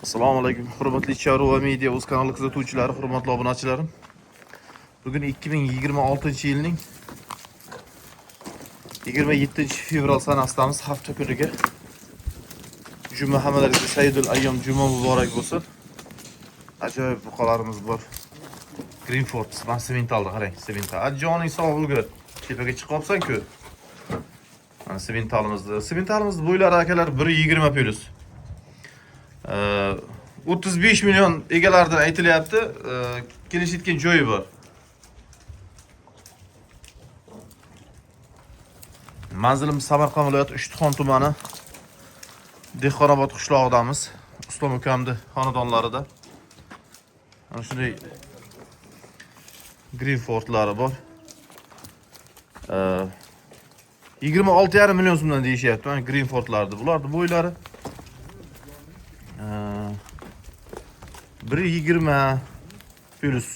Assalomu alaykum, hurmatli Charo va Media o'z kanali kuzatuvchilari, hurmatli obunachilarim. Bugun 2026-yilning 27-fevral sanasidamiz, hafta kuniga. Juma hammalariga Sayyidul ayyom juma muborak bo'lsin. Ajoyib buqalarimiz bor. Greenford, mana sementalda qarang, semental. Adjoning sog'ligi. Tepaga chiqib qolsan-ku. Mana sementalimizni bo'ylari akalar 1.20 plus. 35 milyon egalaridan aytilyapti, kelishayotgan joyi bor. Manzilimiz Samarqand viloyati Uchtixon tumani Dehqonobod qishlog'idamiz. Islom ukamni xonadonlarida. Mana shunday Greenfordlari bor. 26,5 million so'mdan deyishyapti. Mana Greenfordlardi. Bularning bo'ylari 1.20 plus.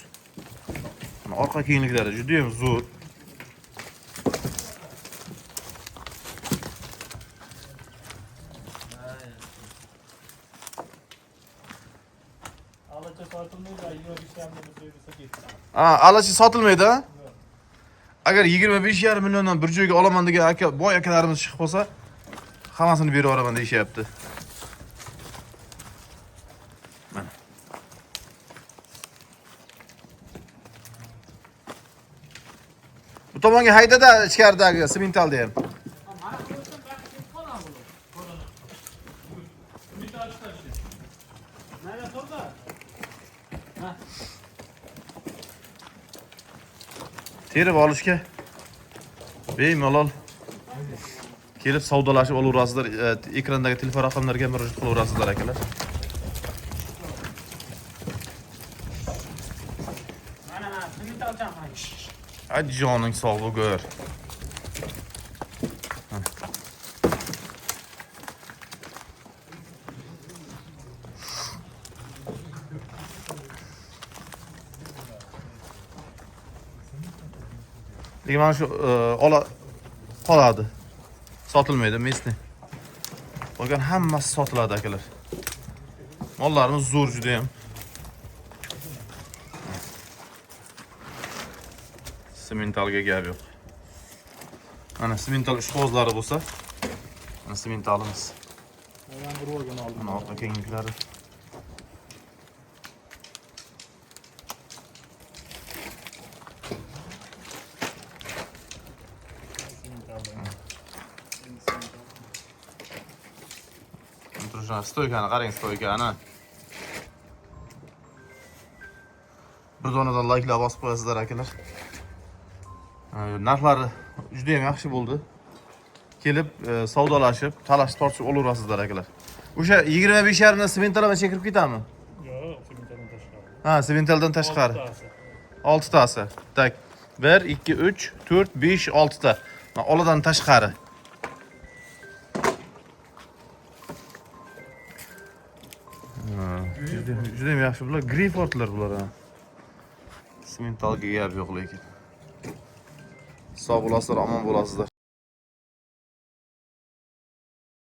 Orqa kengliklari juda ham zo'r. Alachi sotilmaydi. Agar 25,5 milliondan bir joyga olaman degan aka, boy akalarimiz chiqib qolsa, hammasini berib yuboraman deyishyapti. Mana. Bu tomonga haydada ichkaridagi sementalda ham. Terib olishga bemalol kelib savdolashib olaverasizlar. Ekrandagi telefon raqamlariga murojaat qilaverasizlar akalar. Ajjoning sog'ligi ko'r. Lekin mana shu qoladi. Sotilmaydi, mesni. Qolgan hammasi sotiladi akalar. Mollarimiz zo'r juda ham. Sementalga gap yo'q. Mana semental ishqozlari bo'lsa, mana sementalimiz. Mana orqa kengliklari. Stoykani qarang, stoykani. Bir donadan like'lar bosib qo'yasizlar akalar. Narxlari juda ham yaxshi bo'ldi. Kelib savdolashib, talashib tortishib olaverasizlar akalar. O'sha 25,5 dan sementaldan chekirib ketami? Yo'q, sementaldan tashqari. Ha, sementaldan tashqari. 6 tasi. Tak. 1 2 3 4 5 6 ta. Mana oladan tashqari. Juda ham yaxshi bular, Greenfordlar bular. Sementalga gap yo'q lekin. Sog' bo'lasizlar, omon bo'lasizlar.